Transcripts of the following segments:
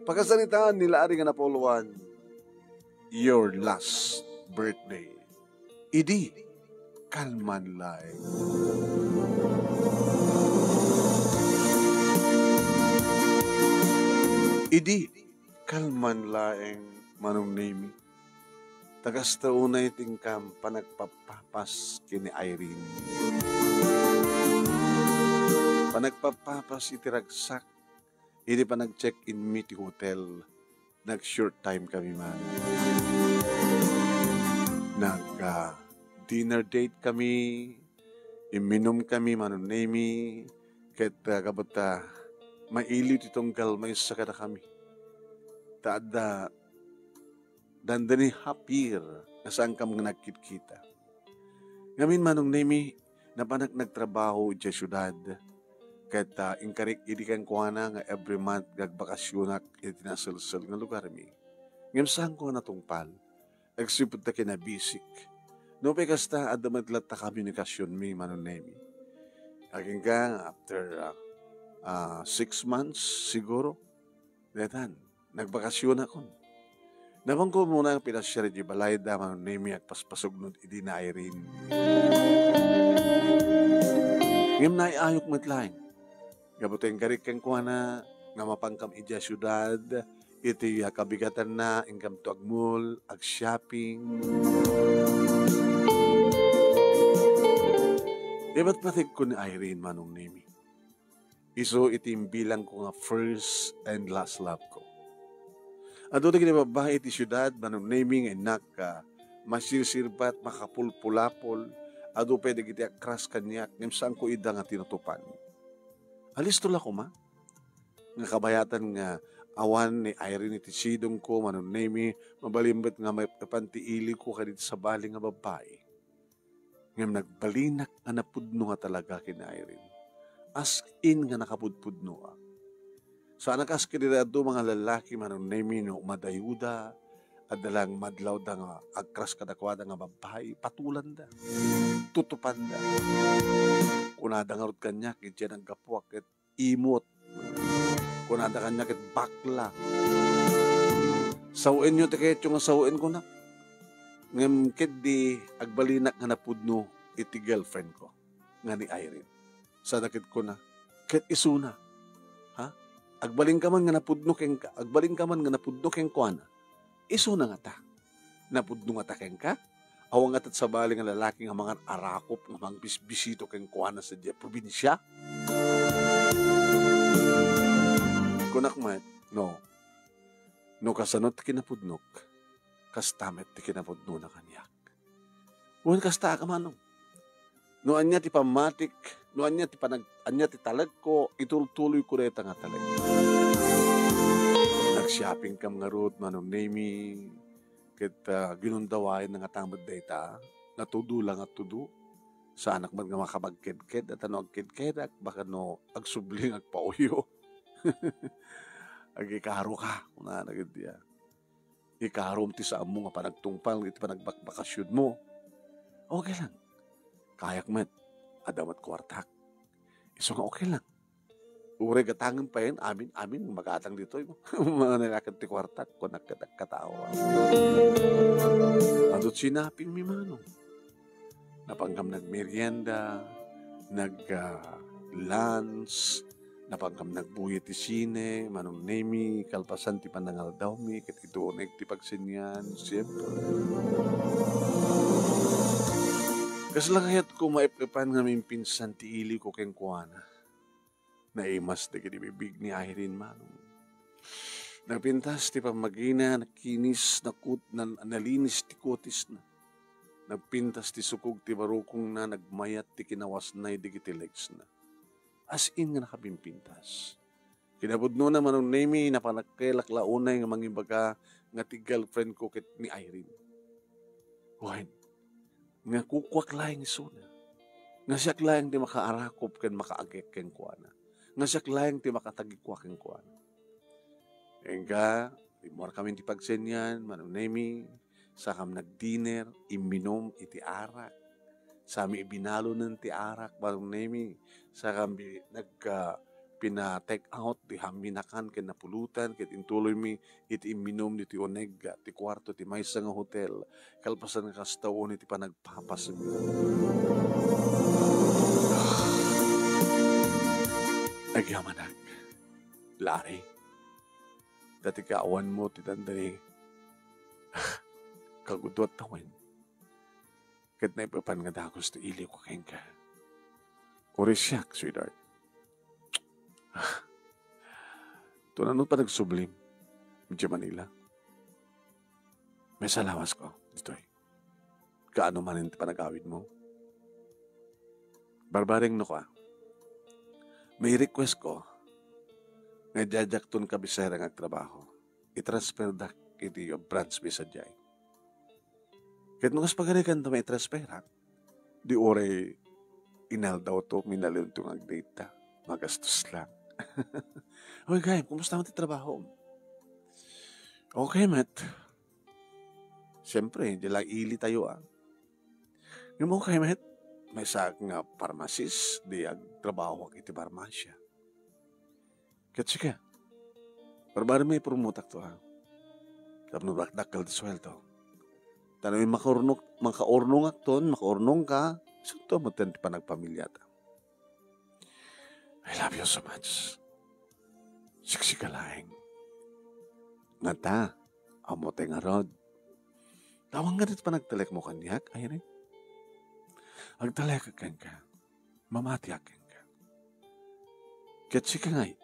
Pagkasalitaan nila ari nga napuluan, your last birthday. Idi, kalman laeng. Idi, kalman laeng manong name. Tagas taunay tingkam panagpapapas kini Irene. Panagpapapas itiragsak. Hindi pa nag-check-in me ti hotel. Nag-short time kami man. Nag-dinner date kami. Iminom kami manunemi. Kahit kabata mailit itong galmay sa kada kami. Taada dandani hapir na saan ka mga nagkit-kita. Ngamin manong nemi na panak nagtrabaho dya syudad. Kahit inkarik idikan ko na nga every month gagbakasyonak itinasalsal nga lugar mi. Ngayon saan ko natungpal? Nagsipot na kinabisik. No pe kasta adamadlat ta komunikasyon mi manonemi. Aging ka after 6 months siguro. Datan, nagbakasyon ako. Naman ko muna ang pinasyari di balay da manonemi at paspasog nun idi na Irene. Ngayon na iayok matlaing. Gabuteng karik kang kuha na nga mapangkam idya syudad, iti kabigatan na ingkam to agmul, ag shopping. Iba't patig ko ni Irene manong nemi. Iso itim bilang ko nga first and last love ko. Ato na kinababae iti syudad manong nemi nga inak masirsirbat, makapulpulapol, ato pwede kiti akras kanyak, ngam saan ko ida nga tinutupan. Alis tula ko ma. Nga kabayatan nga awan ni Irene iti sidong ko manunemi mabalimbet nga may kapantiili ko kadit sa bali nga babae. Ngam nagbalinak nga napudno nga talaga kina Irene. As in nga nakapudpudno ah. Sana kas kinirado mga lalaki manunemi no madayuda at dalang madlaw da nga agkras kadakwada nga babae patulan da. Tutupan da. Kunada nga rot kanyak, itya ng gapuak, at imot. Kunada kanyak, at bakla. Sawin nyo, tikit yung sawin ko na. Ngam, kit di, agbalinak nga napudno, iti girlfriend ko, nga ni Irene. Sa nakit ko na, kit isuna. Ha? Agbaling ka man nga napudno keng ka, agbaling ka man nga napudno keng ko na. Isuna nga ta. Napudno nga ta keng ka. Awang atat sa bali nga lalaki nga mga arakop nga mga bisito keng kuana sa diya probinsya. Kunak mat, no. No kasanot kinapudnok, kastamet ti kinapudno na kanyak. Buwan kasta ka manong. No anya ti pamatik, no anya ti talag ko, itultuloy ko reta nga talag. Nag-shopping kam nga road manong nemi, kita ginundawain nga tamad data, natudu lang at tudu. Sa anak man nga makabagked-ked, at ano agked-ked, baka no agsubling agpauyo. Agikaro ka, kuna nagad diya. Ikarom ti sa amo nga panagtungpal, iti panagbakbakasyon mo. Okay lang. Kayak man, adamat kwartak. Iso nga okay lang. Ure gatangan pa yan, amin, magatang dito. Mga nalakan ti kwartak, kung nagkatawa. Adot sinaping mi manong. Napanggam nagmerienda, nag-lunch, napanggam nagbuhi ti sine, manong nemi, kalpasan ti panangal daw mi, kat ituunig ti pagsinyan, siyempre. Kaslangayat ko maipipan nga mimpinsan ti ili ko keng kuwana. Naimas na kinibibig ni Irene manong. Nagpintas ti pamagina, nakinis, nalinis ti kutis na. Nagpintas ti sukog ti barukong na, nagmayat ti kinawas na, digiti legs na. As in nga nakapimpintas. Kinabudno na manong nemi, napanagkailaklaunay nga mangimbaga nga ti girlfriend ko kit ni Irene. Wine, nga kukwak laing isuna. Nga siyak laing ti makaarakop ken makaagek ken kuana. Nga siyak laing ti makatagikwa ken kuana. Engga, imor kami ti pagsenyan, manong nemi, sakam nag-dinner, iminom iti arak. Sami ibinalo ng ti arak, manong nemi, sakam pina-take out, di haminakan, ken napulutan, ket intuloy mi, iti iminom, iti onega, ti kwarto, ti maysa nga hotel, kalpasan nga kastaon, iti panagpapas. Agyamanag, lari, dati kaawan mo, ti dandari, kagudot tawin, ket na ipapan nga dakos, ti ili ko keng ka. Uri siyak, sweetheart. Tunanod pa nagsublim, medyo Manila. May salawas ko, dito eh. Kaano man yung panagawid mo. Barbaring no ka. May request ko, nga jajakton ka bisera nga trabaho. I-transfer dak iti yung branch bisa jay. Kahit nung pagarikan to may transfer ha, di ore inal daw to, minalin itong agdata. Magastos lang. Okay, guys, kumusta mo iti trabaho? Okay, Matt. Siyempre, di lang ili tayo Yung mo kay Matt, may sa nga pharmacist, di ag trabaho iti parmasya. Katsi ka, barbari may promotak to Tapno dakdakal ti sweldo. Tanawin makaurnong akton, makaurnong ka, sunto mo ti panagpamilya ta. I love you so much. Siksika laing. Nga ta, amote nga rod. Tawang nga dito pa nagtalek mo kanyak, ay rin. Agtalek ka, mamati ka. Ket sika ngay,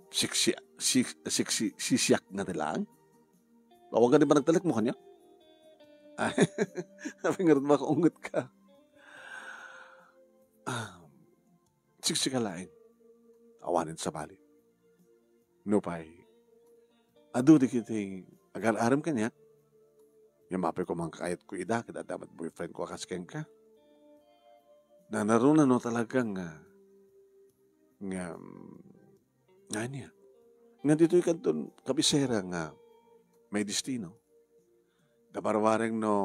sisyak nga talang. Tawang nga di pa nagtalek mo kanyak? Sabi nga rin makaungot ka. Siksika laing. Awanin sa bali. Nupay. Ado di kita agar-aram kanyak. Yung mapay ko mga kayat ko ida, kita dapat boyfriend ko akaskeng ka. Na narunan no talagang nga niya. Nga dito ikanton kabisera nga may destino. Dabarwareng no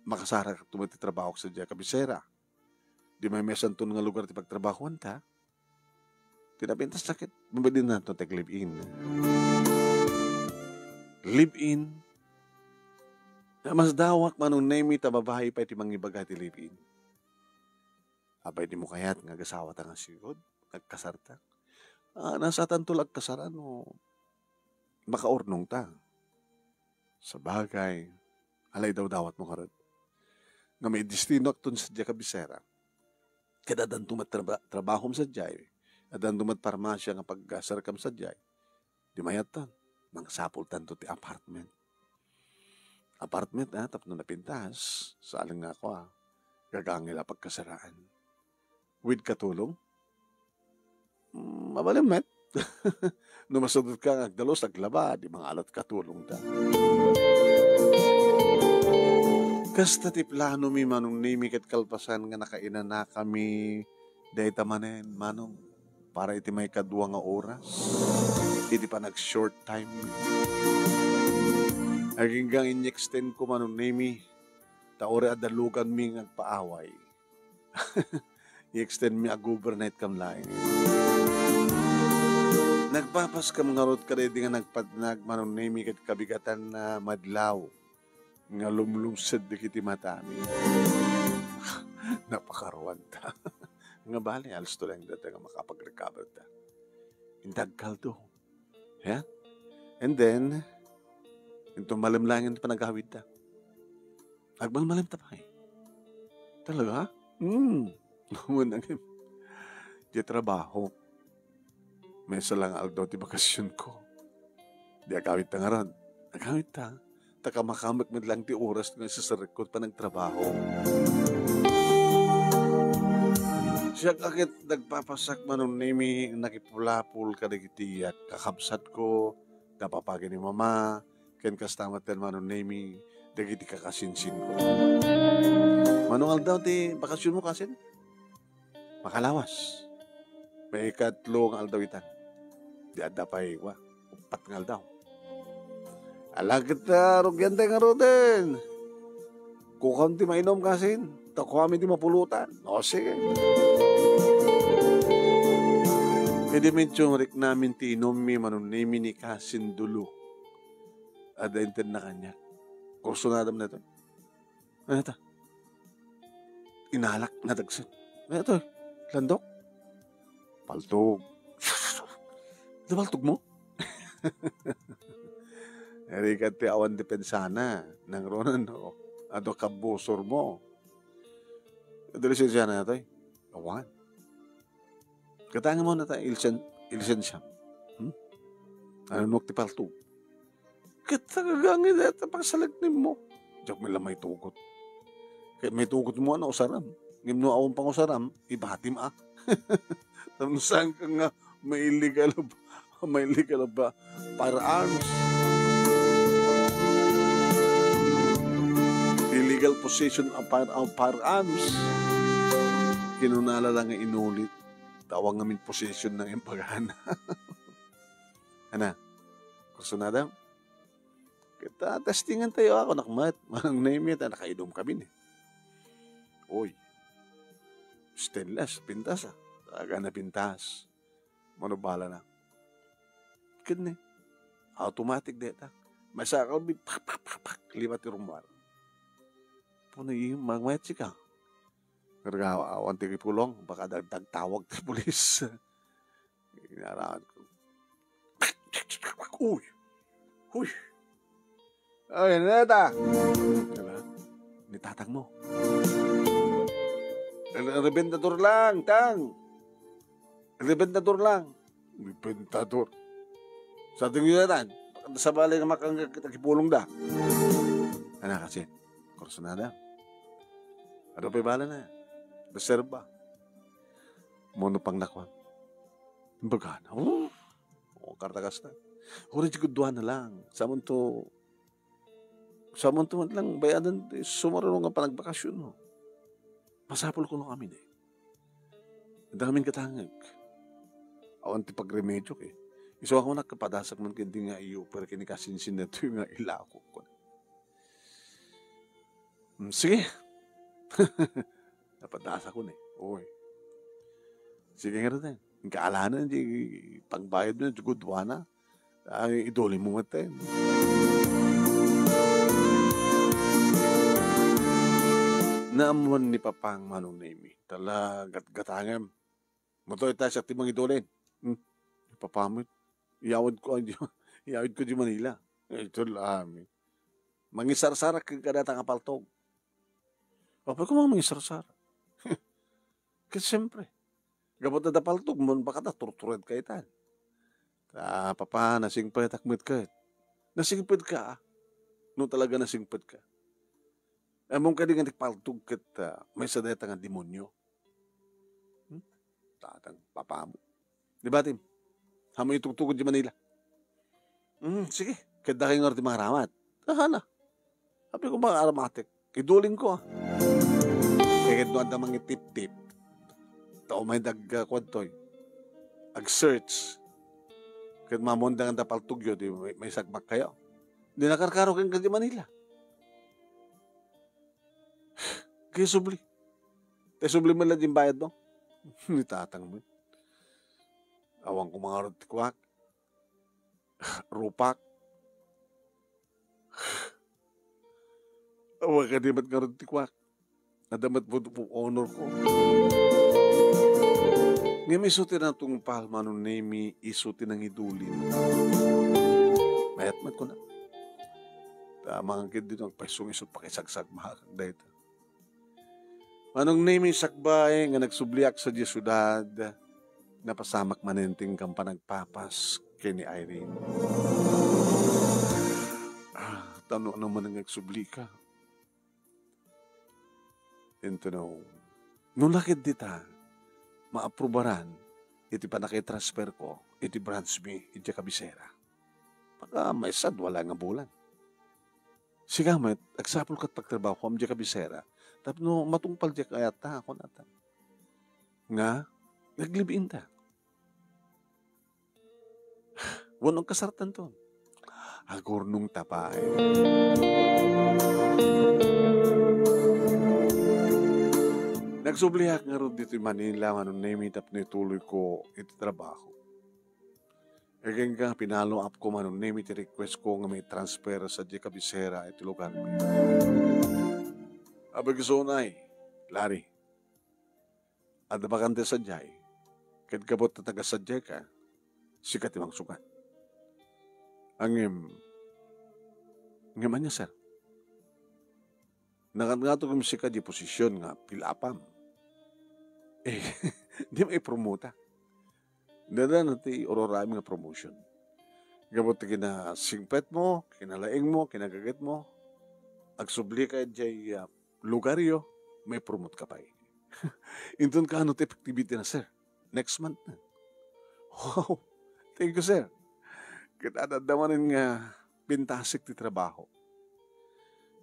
makasara ka tumati trabaho sa diya kabisera. Di may mesan to nga lugar ti pagtrabahoan ta. Tinapintas sakit. Mabadin na ito tag live-in. Live-in. Mas dawak manong name ta babae pa iti mangibaga ti live-in. Abay di mo kayat nga gasawa ta nga sigod. Nagkasarta. Nasa tantulag kasaran o makaurnong ta. Sa bagay. Alay daw dawat mo karod. Nga may destino akton sa diya kabisera. Kadadan tumatrabahom sa jay. Adan dumat parmasya nga paggasarkam sa jay. Di mayatan. Mga sapul tanto ti apartment. Apartment tapno napintas. Saalang nga ako gagangila pagkasaraan. With katulong. Mabalim met. Numasudot ka agdalos aglaba. Di mga alat katulong ta. Kasta ti plano mi manong nimi ket kalpasan nga nakainan na kami dayta manen manong para iti may kadwa nga oras iti pa nag-short time aginggang in-extend ko manong nimi taore adalugan mi ngagpaaway i-extend mi ag-overnight kam lain nagpapas kam nga rod karedi nga nagpadnag manong nimi ket kabigatan na madlaw nga lumlumsad di kiti matami. Napakaruan ta. Nga bali, alas to lang dati nga makapag-recover ta. Indagkal to. Yeah? And then, itong malimlangin pa nagawid ta. Agmalmalim ta pa Talaga? Namunangin. Di trabaho. May salang aldaw ti bakasyon ko. Di agawid ta nga ron. Agawid ta. Taka makamak man lang ti oras nga sa record pa ng trabaho. Siya kakit nagpapasak manong nimi nakipulapul ka digiti at kakabsat ko kapapagin ni mama ken kastamat ten manong nimi digiti kakasinsin ko. Manong aldaw ti bakasyon mo kasin? Makalawas. May ikatlong aldaw itan. Di adda pa'y upat ng aldaw. Alagit na rugyante nga roden. Kukam ti mainom kasin. Takuha mi ti mapulutan. O sige. Pwede medyo rik namin tinomi manunemi ni Kasin Dulu. Ada inten na kanya. Kurso na adam na ito. Ano ito? Inalak na dagsin. Ano ito? Landok? Paltog. Paltog mo? Erikat ti awan depensana ng ronan no. Ado kabusor mo. Dali siya na ito. Awan. Katanga mo na tayo ilsen siya. Ano nuk ti paltog? Katagagangin ito pagsalagnin mo. Diyak may lamay tugot. Kaya may tugot mo na usaram. Ngimno awang pang usaram, ibatim Tamsang ka nga may illegal ba firearms. Illegal possession of firearms. Kinunala lang nga inulit. Tawang ngamin possession ng empagana. Ana, kurso na daw. Kita testingan tayo ako nakmat. Manang name it, nakaidom kami ni. Uy, stainless, pintas Taga na pintas. Manubala na. Kini, automatic data. Masakal, pak, limat yung rumbar. Puno yung magmayat sika. Karga, awan tigi pulong, baka dagdag tawag sa pulis. Inaraan ko. Uy. Ay, neta. Diba? Nitatag mo. Rebentador lang, tang. Rebentador lang. Rebentador. Sa ating yunatan, sa balay na makakipulong da. Ano kasi? Kurso na da. Ano pa bala na? Reserva. Mono pang nakwan. Bagana. Kartakas na. Huri sigudwa na lang. Samon to man lang bayadan sumarunong nga panagbakasyon mo. Masapol ko nung amin eh. Daming katangag. Awan ti pagremedyo eh. Iso ako nakapadasak man kindi nga iyo pero kinikasinsin na ito yung nga ilako ko. Sige. Napadasak ko na eh. Uy. Sige nga rin. Ang kaalanan, pagbayad mo, gudwa na. Idoli mo nga tayo. Naamuan ni Papang Manong Nemi. Talagat gatangam. Matoy tayo sa timang idolin. Papamit. Iyawad ko di Manila. Ito lang. Mangisar-sarak ka datang apaltog. Papa ko mga mangisar-sarak. Kasi siyempre. Gabot na dapaltog mo, baka na tortured ka itan. Papa, nasingpad takmit ka. Nasingpad ka. No talaga nasingpad ka. Among ka di nga nagpaltog kat may sadeta nga demonyo. Tatang papa mo. Di ba, Tim? Hamo itugtugod di Manila. Sige. Kada kayo nga rin mga ramat. Hala. Sabi ko mga aromatic. Iduling ko Kaya doon na mga tip-tip. Tao may dagkwadtoy. Ag-search. Kaya mamundang ang dapaltugyo, di may sagbak kayo. Di nakarkaro kang di Manila. Kaya subli. Kaya subli mo lang yung bayad mo. Nitatang mo. Awang ko mga rotikwak. Rupak. Awang ka di ba't nga rotikwak. Nadamat po po honor ko. Ngayon isutin na itong palma nung Nemi, isutin ang idulin. Mayat-mat ko na. Mga kid dito, nagpaisong isot pakisagsag mahakag dahito. Manong Nemi sakbay nga nagsubliak sa Diyasudad, napasamak maninting kang panagpapas kay ni Irene. Tanong naman ang nagsubli ka. Ito na, nung lakid dita, maaprubaran, iti pa nakitransfer ko, iti branch me, iti kabisera. Pagka may sad, wala nga bulan. Sigamet, agsapol kat pagtrabaho ko, iti kabisera, tapos no, matungpal di kaya ta, ako nata. Nga, naglibiin ta. Wanong kasartan to. Agor nung tapay. Nagsubliak nga rin dito Manila, manong Nemi, tap na ituloy ko iti trabaho. Again ka, pinalo up ko man name iti request ko nga may transfer sa di kabisera iti lugar mi. Abag sunay, Lari, at bakante sa jay, kat kabot na taga sadya ka, sikat imang sukat. Ang man niya, sir. Nakat kong sikat di posisyon nga pilapam. Eh, di may promota. Dada nati ororami nga promotion. Gabot kina singpet mo, kinalaing mo, kinagagat mo, agsubli ka jay lugaryo, may promote ka pa eh. Intun ka ano ti activity na, sir. Next month na. Wow, thank you, sir. Kita dadamanin nga pintasik ti trabaho.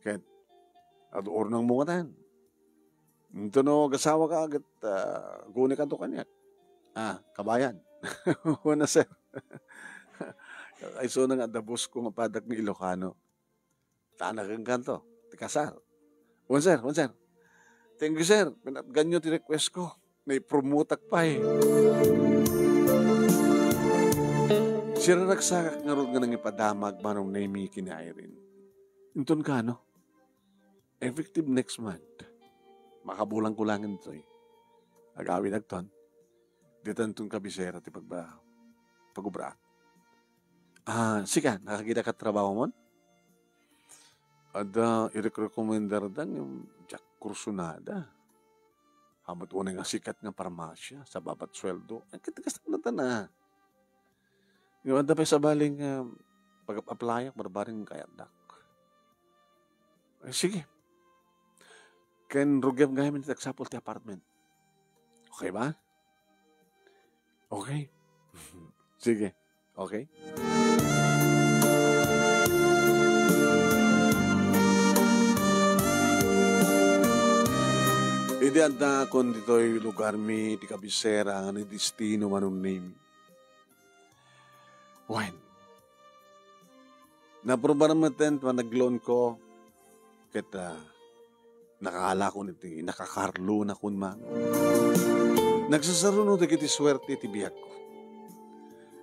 Kaya, adoor ng mga tan. Ito no, gasawa ka agad, guni ka to kanyak. Kabayan. Una, sir. Ay, so nang adabos ko nga padak ni Ilocano. Tanak ang kanto. Tikasar. One, sir. Thank you, sir. Ganyo ti request ko. May promotak pa eh. Sira nagsakak nga ron nga nang ipadamag manong name kina Irene. Intun ka, no? Effective next month. Makabulang kulangin ito eh. Agawin nagton. Ditan itong kabisera ti pag-ubra. Sika, nakakita ka trabaho mo? Ada, i-recommendar dan yung Jack Cursunada. Hamat unang nga sikat nga parmasya sa babat sweldo. Ay, katigas na na. Yung ada pa sa baling pag-apply, barbaring kaya dak. Ay, sige. Ken rugyam ngayon nagsapol ti apartment. Okay ba? Okay. Sige. Okay. Idi anda kon dito'y lugar mi di kabisera nga ni destino manong name. Wine. Naproba naman tent nag-loan ko kita nakakala ko niti nakakarlo na kun man. Nagsasaro no kiti swerte ti biyak ko.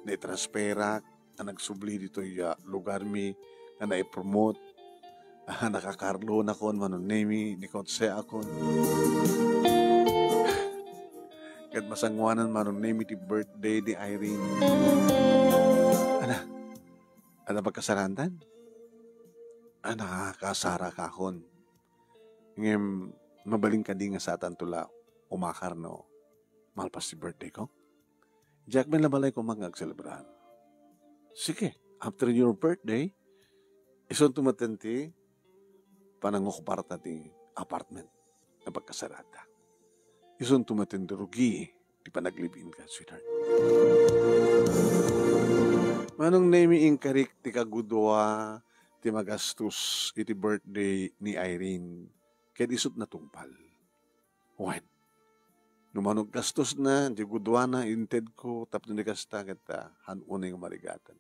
Naitransperak na nagsubli dito lugar mi na naipromote. Nakakarlo na kon manon name ni kotse akon. Kat masangwanan manon name ti birthday ni Irene. Ana pagkasarantan? Nakakasara ka kon. Ngem mabaling ka di nga sa tantula umakar no. Malpas si birthday ko. Jack, may labalay ko mag-celebrar. Sige, after your birthday, ison tumatenti, panangukuparta ti apartment na pagkasarata. Ison tumatenti rugi, di panaglibin ka, sweetheart. Manong name inkarik ti kagudwa, ti magastos iti birthday ni Irene, kaya isot na tungpal. When? Numanog gastos na, di gudwa na, inted ko, tapos ni kasta kita, hanunay nga marigatan.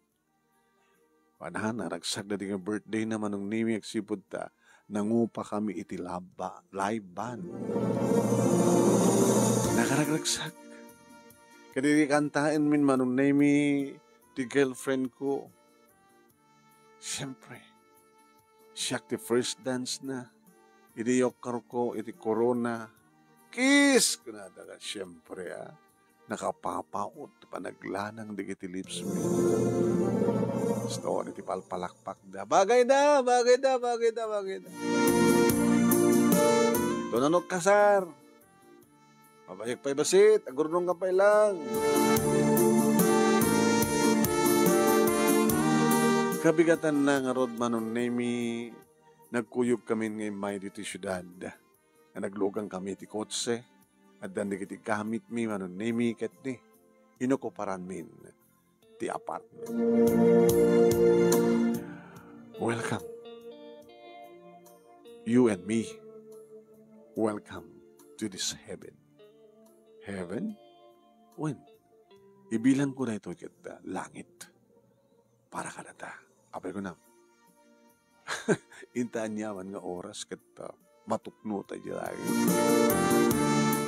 Panahan, naragsag na di nga birthday na manong nimi agsipod ta, nangupa kami iti live band. Nakaragragsak. Kadiri kantain min manong nimi, ti girlfriend ko. Siyempre, siyak ti first dance na, iti yokar ko, iti corona, kiss! Kunada ka, siyempre nakapapaot, panaglanang digiti lips mo. Story, ti palpalakpak da. Bagay da. Tunanok kasar. Pabayag pa'y basit, agurnong ka pa'y lang. Kabigatan na nga rod manon nemi, nagkuyog kami ngay may dito syudad. Na naglugang kami ti kotse, at dan kiti gamit mi manon nemi ket ni, inukuparan min ti apartment. Welcome. You and me, welcome to this heaven. Heaven? When? Ibilang ko na ito kita, langit. Para ka na ta. Apay ko na. Intaan niya man nga oras kita matukno tayo lagi.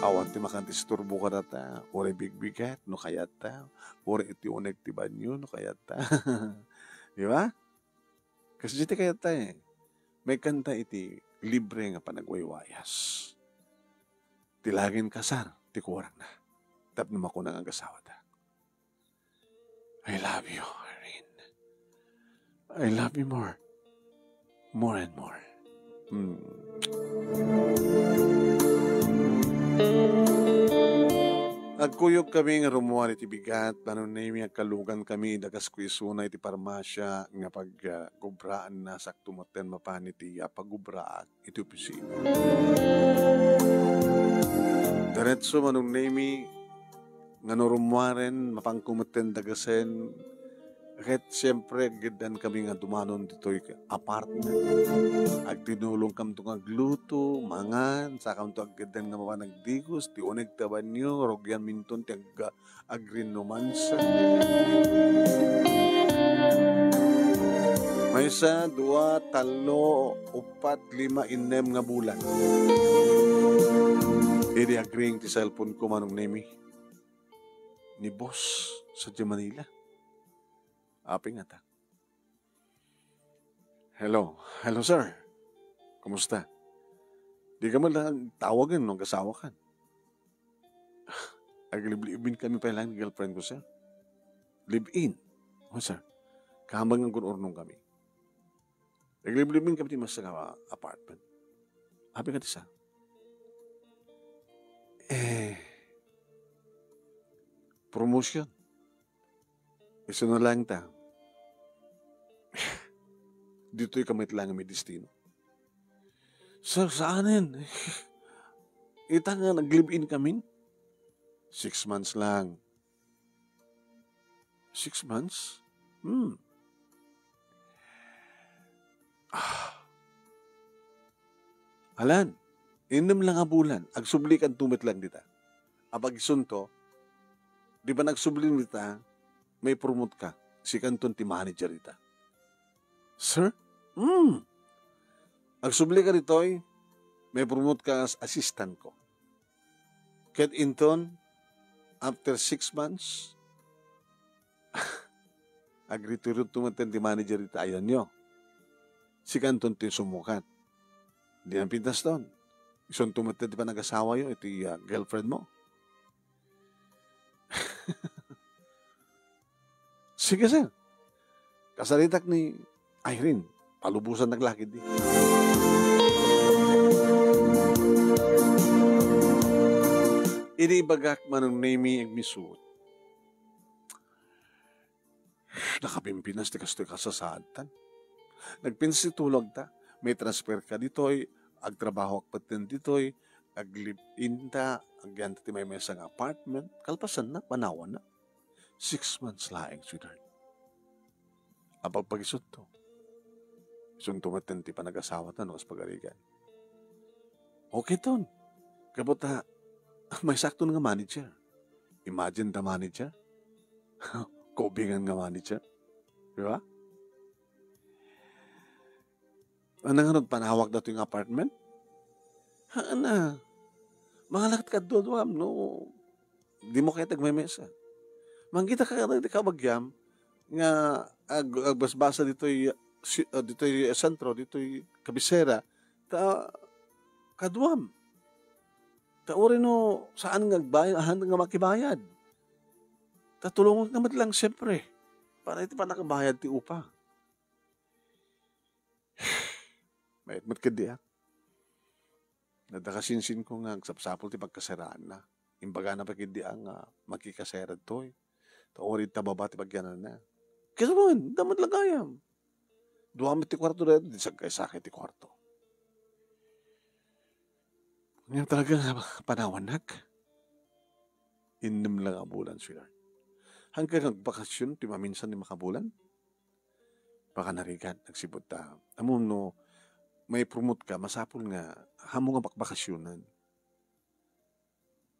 Awan ti makadisturbo ka na ta. Uri bigbigat, no kayat ta. Uri iti uneg ti banyo, no kayat ta. Di ba? Kasi dito kayat ta eh. May kanta iti libre nga panagwaywayas. Tilagin kasar, ti kurang na. Tapno makunang ang kasawa ta. I love you, Irene. I love you more. More and more. Agkuyog kami nga rumuan iti bigat, paano na yung kalugan kami, dagas kuisuna iti parmasya, nga pag-gubraan na saktumoten mapan iti pag-gubraan, iti opisina. Diretso manong nemi, nga norumuaren, mapangkumuten dagasen, kahit siyempre, gidan kami nga dumanon dito'y apartment. Ag tinulong kam to agluto, mangan, sa kam to aggidan nga mapanagdigos, ti uneg taban nyo, rogyan minton, ti agrinumansa. May isa, dua, talo, upat, lima, inem nga bulan. Idi agring ti cellphone ko manong nemi. Ni boss sa Manila. Api nga ta. Hello. Hello, sir. Kumusta? Di ka lang tawagan nung kasawa ka. Aglib-libin kami pa lang ni girlfriend ko, sir. Live-in. O, sir. Kahambang ang kunurnong kami. Aglib-libin kami mas sa apartment. Api nga ti, sir. Promotion. Isa na lang ta. Dito'y kamit lang may destino. Sir, saanin? Ita nga nag-live-in kami. 6 months lang. 6 months? Alan, inom lang nga bulan. Agsubli kan tumit lang dita. Abag isunto, di ba nagsubli dita, may promote ka. Si kanton ti manager dita. Sir? Agsubli ka dito'y, may promote ka as assistant ko. Ket inton, after 6 months, agrituro tumaten ti manager dita, ayan nyo. Si kanton ti sumukat. Di ang pintas doon. Ison tumaten ti pa nag-asawa yun, iti girlfriend mo. Sige, sir. Kasalitak ni Irene, palubusan naglakid di. Inibagak manong nemi ang misuot. Nakapimpinas ti kastoy kasasatan. Nagpinsi tulog ta. May transfer ka dito'y, agtrabaho patin dito'y, aglip-in ta, agyan ti may mesang apartment, kalpasan na, panawan na. 6 months laing, sweetheart. Apag pag-isot to. Isun tumaten ti panag-asawa ta, no, as pag-arigan. Okay, ton. Kabuta, may sakto nga manager. Imagine the manager. Kubingan nga manager. Di ba? Anong panawag na ito yung apartment? Haan mga lakat ka doon, no? Di mo kaya tagmemesa. Manggita ka ka bagyam, nga agbasbasa dito'y sentro, dito'y kabisera, kaduam. Uri no, saan nga makibayad. Tulungan naman lang siyempre. Para ito pa nakabayad ti upa. Mayat ka di Nadakasinsin ko nga, sapsapol ti pagkasaraan na. Imbaga na pagkidi ang makikaserad to. Uri tababa ti pagyanan na. Kaya naman, damat lang kayam. Duhamit ti kwarto na, di sagkay sakit ti kwarto. Ngayon talaga panawanak. Inom lang ang bulan, sweetheart. Hanggang nagbakasyon, di maminsan ni makabulan. Baka narigat, nagsibot ta. Amo no, may promote ka, masapol nga, hamo nga bakbakasyonan.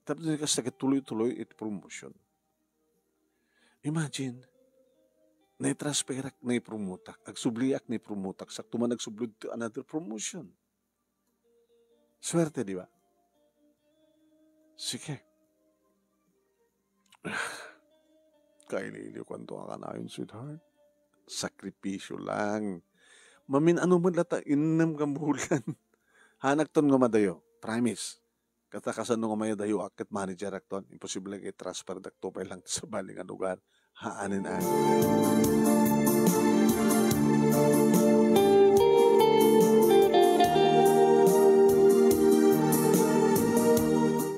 Tapos kasi tuloy-tuloy iti promotion. Imagine, na-transferak na i-promotak, agsubliak na i-promotak, sakto man nagsublod to another promotion. Swerte, di ba? Sige. Kaililiw kwanto ka na yun, sweetheart. Sakripisyo lang. Mamin ano mo lata, inam kang bulan. Hanak ton nga madayo. Promise. Katakasan nga may dayo akit manager akton. Imposible kay transfer dakto pa lang sa baling nga lugar. Haanin an.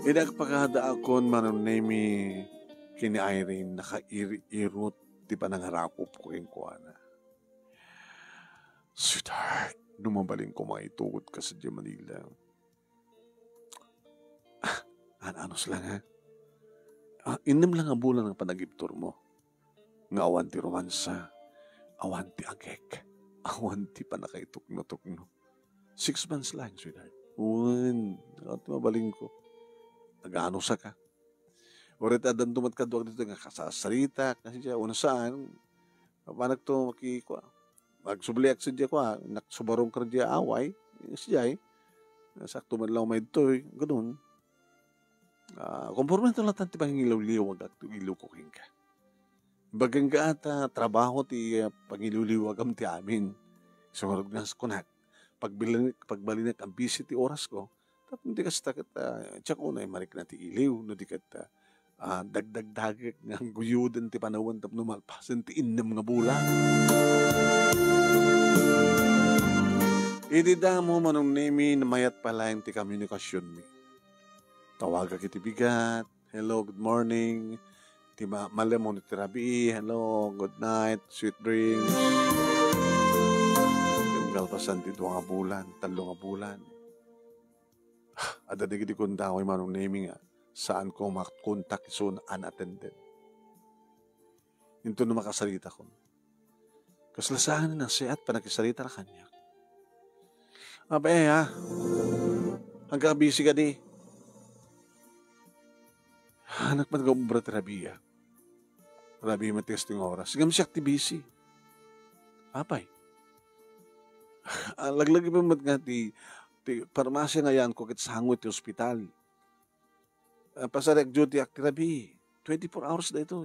Inagpakada akon manunemi kini Irene nakairot di pa nangarakop ko yung kuana. Sweetheart, numabaling ko mga itugot ka sa Manila. Anos lang ha? Inim lang ang bulan ng panagiptor mo. Nga awanti romansa, awanti agek, awanti pa nakaitukno-tukno. 6 months lang, sweetheart. At mabaling ko. Nag-ano sa ka. Orit adan tumat ka doon dito nga kasasarita. Kasi siya, una saan, paano ito makikwa? Magsubliak sa diya ko ha, naksubarong ka diya away, siya sakto man lang may ito, ganun. Konforme ito lang tanti pangilaw-liwag at ilaw ko ka. Bagang ka ata, trabaho ti pangilaw-liwag am ti amin. Sumarag na sa kunak. Pagbalinak ang busy ti oras ko, tapos hindi ka sa takat, tsak una, marik na ti iliw, no di kat dagdag-dagag ng guyudan ti panawan tap numalpasan ti innam nga bulan. Idida mo manong nemi na mayat pala yung ti komunikasyon mi. Tawaga kiti bigat, hello, good morning, ti malam mo ni tirabi, hello, good night, sweet dreams. Galpasan ti 2 nga bulan, 3 nga bulan. Ada digidi kong daw ay manong naming saan ko makakontak iso na unattended. Ito na makasalita ko. Kaslasahan na siya at panakisalita na kanya. Ha? Hanggang busy ka di. Anak man ka terabiya. Rabi matesting oras. Sigam siya ti busy. Apay. Laglag pa mat nga ti parmasya nga yan ko kit sangot ti ospital. Pasarek duty aktirabi. 24 hours na ito.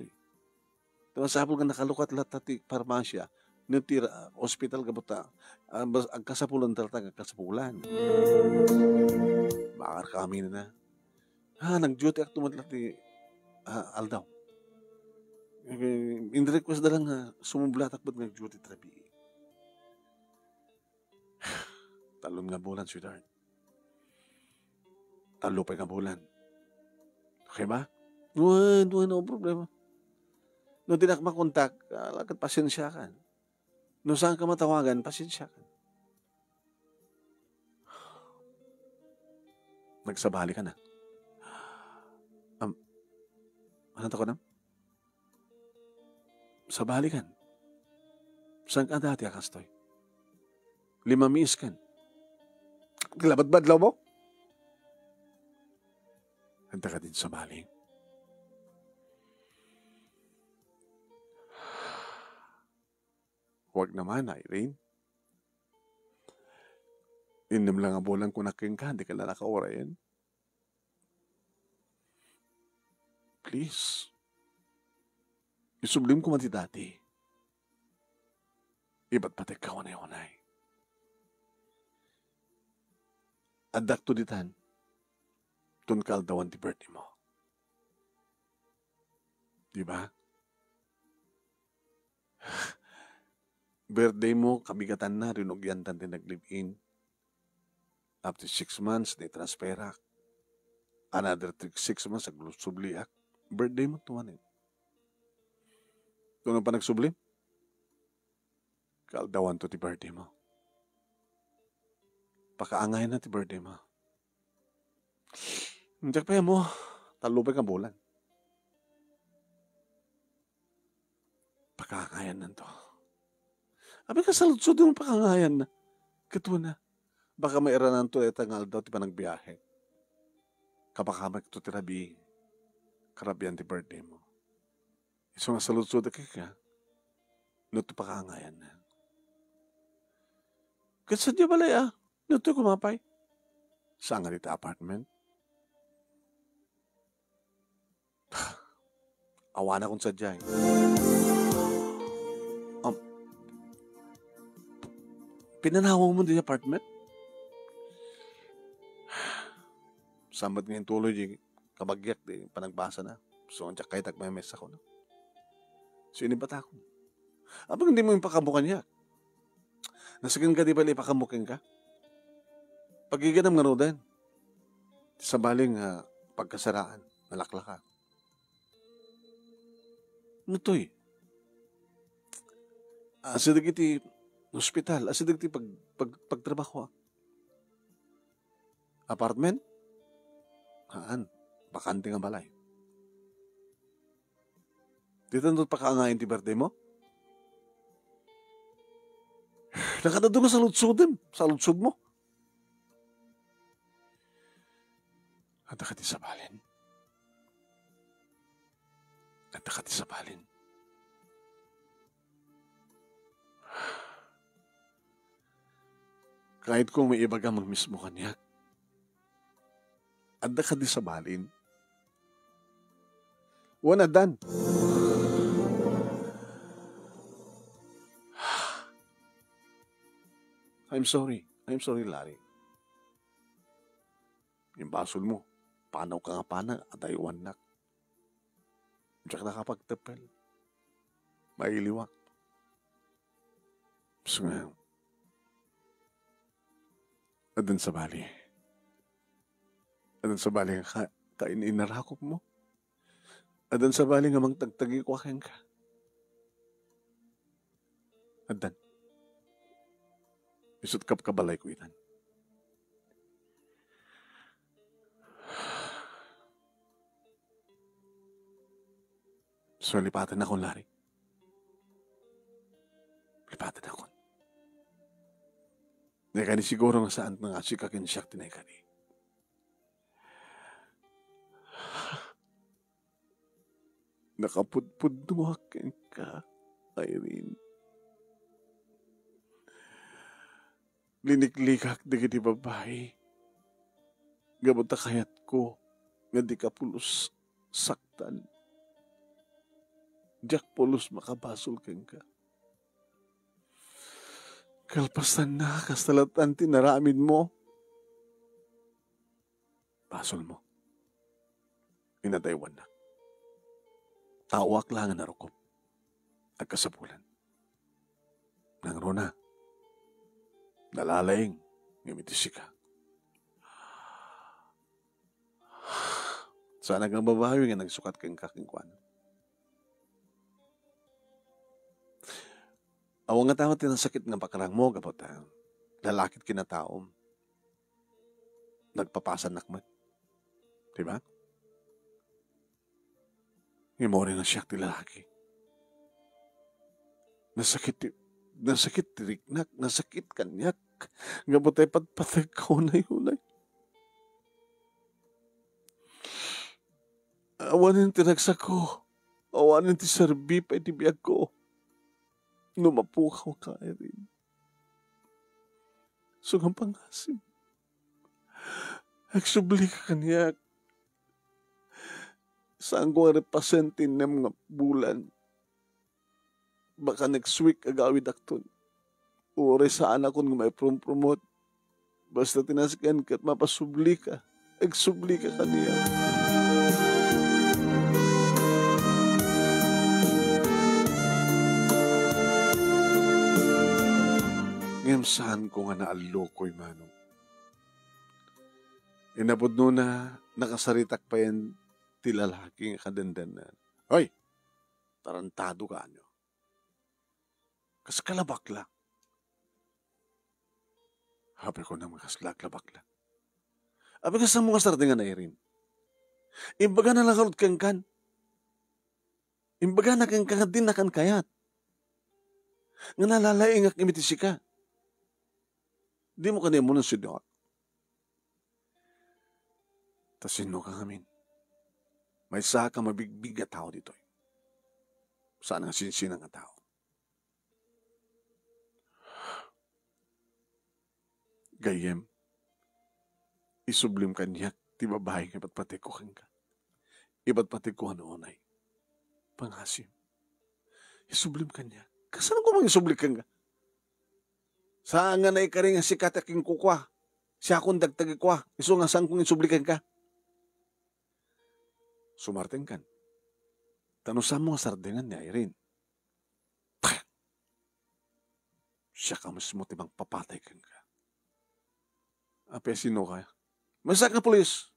Tumasapol nga nakalukat lahat ti parmasya. Nuti hospital ka buta. Ang kasapulan talaga kasapulan. Makar kami na. Nag-duty act tumatla ti aldaw. In-request na lang sumublatak ba't nag-duty trabi. Talon nga bulan, sweetheart. Talo pa nga bulan. Okay ba? No problema. No di na makontak, lakad pasensya ka. No saan ka matawagan, pasensya ka. Nagsabali ka na. Ano ko na? Sabali kan. Saan ka dati akastoy? 5 miis kan. Labad-badlaw mo? Handa ka din sa bali. Huwag naman, Irene. Inom lang ang bulang kunaking ka, hindi ka na nakaurayan. Please. Isublim ko man ti dati. Iba't pati kawanay-wanay. Adak to ditan. Tunkal dawan ti birthday mo. Diba? Birthday mo, kabigatan na, rinugyan tan nag-live-in. After 6 months, they transferak. Another 6 months, subliak. Birthday mo, tumanin. Kung pa nagsublim, kaldawan to ti birthday mo. Pakaangay na ti birthday mo. Hindi pa mo, talupay ka bulan. Pakaangayan na to. Abi ka saludsod yung pakangayan na. Kito na. Baka may iranan to etangal daw ti panagbiyahe. Kapakamak to ti rabi. Karabian ti birthday mo. Iso nga saludsod ka. Nuto pakangayan na. Kasi di balay nuto kumapay. Saan nga dito apartment? Awa na kong sadyay. Um, Pinanawa mo din yung apartment? Sambat ngayon tuloy di kabagyak di panagbasa na. So, ang tsakay tagmames ako na. So, inibat ako. Abang hindi mo yung pakabukan niya. Nasagan ka di ba ipakamukin ka? Pagiganam nga rin. Sa baling pagkasaraan, nalaklaka. Nutoy. Asidag iti hospital, asidag iti pagtrabaho. Apartment? Haan, bakante nga balay. Dito pa kaangayin ti birthday mo? Nakadado nga sa lutsod mo. At nakati sa balin. Kahit kung may iba ka mismo kanya, at nakati sa balin. Wala dan. I'm sorry, Larry. Yung basol mo, panaw ka nga pana at ay wanak. Diyak nakapagtapel. Mailiwak. So nga, adan sa bali nga kaininarakop mo. Adan sa bali nga mang tagtagi ko aking ka. Adan. Isot kabalay ko itan. So, lipatan ako, Larry. Lipatan ako. Hindi ka ni siguro nga saan nga si kakinsyak tinay ka ni. Nakapudpud duwakin ka, Irene. Liniklikak di kiti babae. Gabot na kayat ko, nga di ka pulos saktan. Diyak pulos makabasol keng ka. Kalpasan na, kastalatan tinaramin mo. Basol mo. Inataywan na. Tawak lang ang narukop. At kasapulan. Nangro na. Nalalaing. Ngimitis ka. Sana kang babae nga nagsukat kang kakingkwan. Awang nga tawat ng sakit ng pakarang mo, kapot lalakit kinataom. Nagpapasan nakmat. Diba? Ngimori nga siyak ti lalaki. Nasakit tiriknak, nasakit kanyak. Ngabot ay patpatag ko na yun. Awanin tinagsak ko. Awanin ti sarbi pa itibiyag ko. Numapukaw ka, Irene. Sugang pangasim. Agsubli ka kanyak. Saan ko nga repasentin ng mga bulan. Baka next week agawid akton. Ure saan ako nga may promote. Basta tinaskan ka at mapasubli ka. Agsubli ka kanyak. Ngayon saan ko nga naalokoy, Manong. Inabot no na nakasaritak pa yan ti lalaki nga kadandan na. Hoy! Tarantado ka nyo. Kas kalabak lang. Habi ko naman kas labak lang. Abi ka sa mga sartingan na irin. Imbaga na lang kang kan. Imbaga na kang din na kan kayat. Nga nalalaing ak imitisi ka. Di mo kanina mo nang sudok. Tasino ka ngamin. May sa ka mabigbig na tao dito. Saan ang sinsinang nga tao? Gayem, isublim kanyak, ti babae nga iba't pati ko kang ka. Iba't pati ko ano-onay. pangasim. Isublim ka niya. Kasan ko mang isublim ka nga? Saan nga na ikaring nga sikat aking kukwa? Siya akong dagtagi kwa. Iso nga saan kong isublikan ka? Sumarting kan. Tanusan mo nga sardingan ni Irene. Siya ka mismo tibang papatay kang ka. Ape, sino ka? Masa ka, pulis?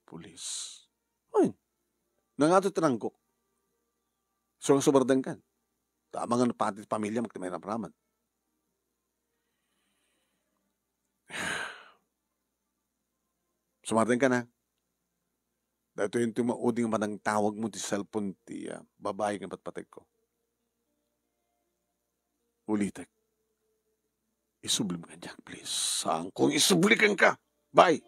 Pulis. Ay, nangato tinangkok. So nga sumarting kan. Tama nga napatid pamilya magtimay na praman. Sumarting ka na. Dito yung tumauding manang tawag mo di cellphone ti babae ng patpatay ko. Ulitek. Isublim ka niya, please. Saan kong isublikan ka? Bye!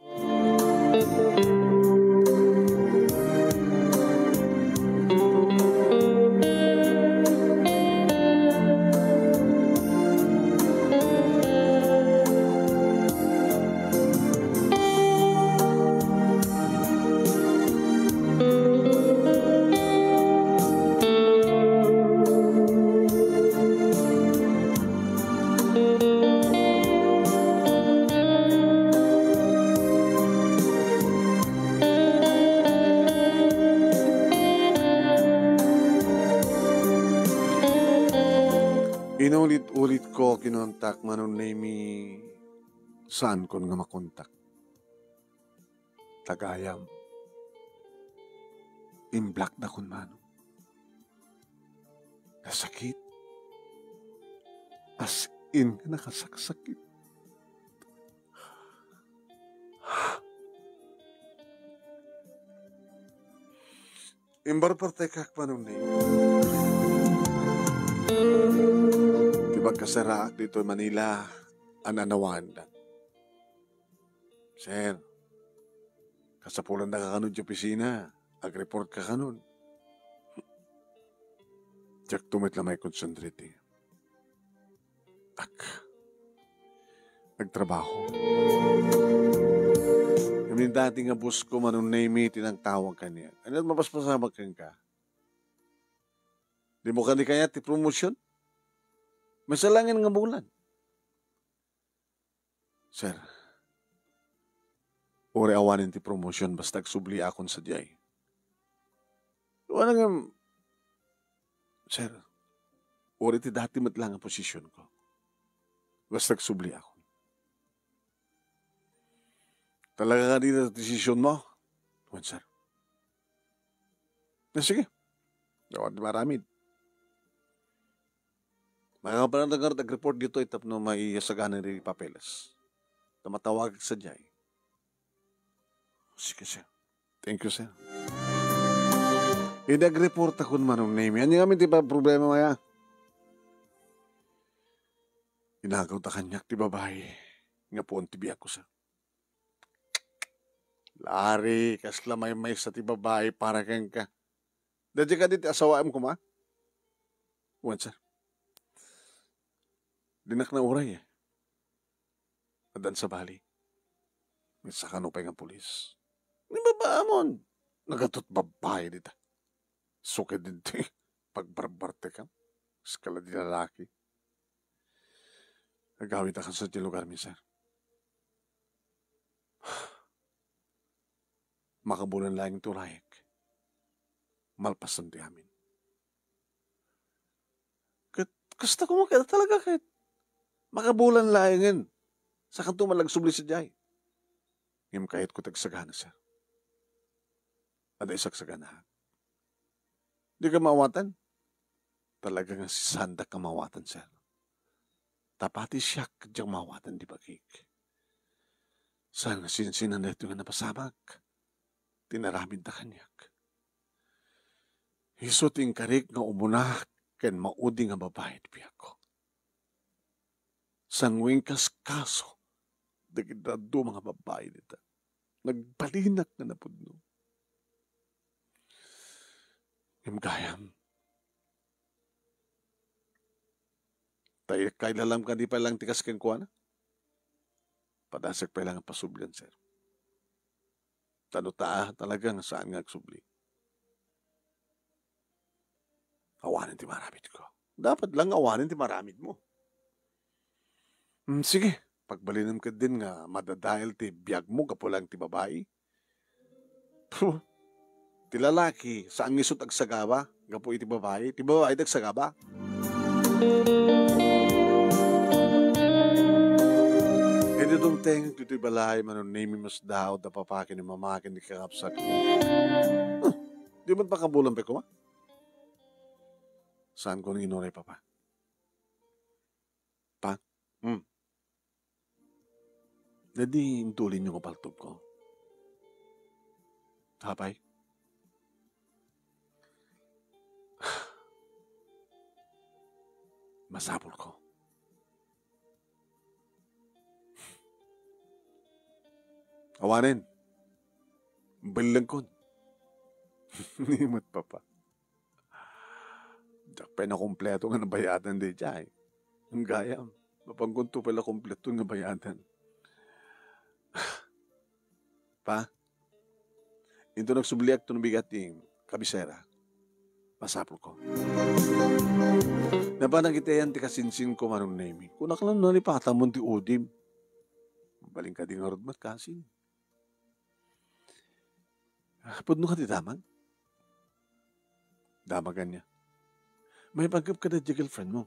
Inulit-ulit ko kinontak manon name saan ko nga makontak. Tagayam. Imblock na kun mano. Nasakit. As in ka nakasaksakit. Imbarparte kak manon name. Pagkasaraak dito in Manila, ananawan lang. Sir, kasapulan na kakanod yung opisina, ag-report ka kanon. Tiyak tumit lang may concentrate. Nagtrabaho. Kami dati nga boss ko manong name tinang tawag ka niya. Ano mapaspasabag ka? Di mo ka ni kaya ti promotion? Masalangin nga bulan. Sir, uri awanin ti promotion basta agsubli akon sa diyay. Wala nga, sir, uri ti dati matlang ang posisyon ko. Basta agsubli akon. Talaga nga din ang desisyon mo? Tuwan, sir. Sige. Dapat maramid. Mga kapananagar, nag-report dito itap no maiyasaganan rin papeles. Tamatawag sa diyay. Sige, sir. Thank you, sir. Nag-report ako naman ng name. Yan yung amin, di ba problema maya? Inagaw ta kanyak, di babae. Nga po ang tibiyak ko, sir. Lari, kasla may sa ti babae para kang ka. Dadya ka dito, asawaan ko ma? One, sir. Dinak na uray eh. Adan sa bali. May sakano pa nga pulis. May babaamon. Nagatot babae dita. Suke din ti. Pagbarbarte ka. Skala di lalaki. Nagawit ako sa lugar mi, sir. Makabulan lang turayek. Malpasan ti amin. Kasta ko makita talaga kahit makabulan layangan sa kanto malagsubli sa jay. Ngayong kahit ko tagsagana, sir. Ada isagsagana. Di ka mawatan? Talaga nga si Sanda ka mawatan, sir. Tapati siya kadyang mawatan, di ba, Kik? Saan nga sinsinan na ito nga napasabak? Tinaramid na kanyak. Hisuting karik nga umunak ken maudi nga babae di biyak ko. Sangwing kaskaso, dagidado mga babae nita. Nagbalinak na napudno. Gayam. Tayo kailalam ka di pa lang tikas keng kuwana. Padasag pa lang ang pasublan, sir. Tanutaa talagang saan nga agsubli. Awanin ti maramid ko. Dapat lang awanin ti maramid mo. Sige, pagbalinam ka din nga madadahil ti biyag mo kapulang ti babae. Ti lalaki, saan ngisot agsagaba? Gapo iti babae. Ti babae agsagaba. Ito itong teng, ito'y balay, manunimi mas daw, dapapakin ni mamakin ni kakapsak mo. Di ba't pakabulan pa ko, ma? Saan ko nang inuray, papa? Pa? Nadi, intulin yung kapaltog ko. Hapay? Masapol ko. Awanin. Balang ko. Nimot, papa. Diyak pa na kompleto nga nabayatan di dyan. Ang gayam. Mapangkunto pala kompleto nga bayatan. Pa? Ito nagsubliak ito nabigat yung kabisera. Masapol ko. Napanang itayan ti kasinsin ko manong name. Kung nakalang nalipatan mo ti udim. Baling ka din nga rodmat kasin. Pudno ka ti damag? Damagan niya. May pagkap ka na di girlfriend mo.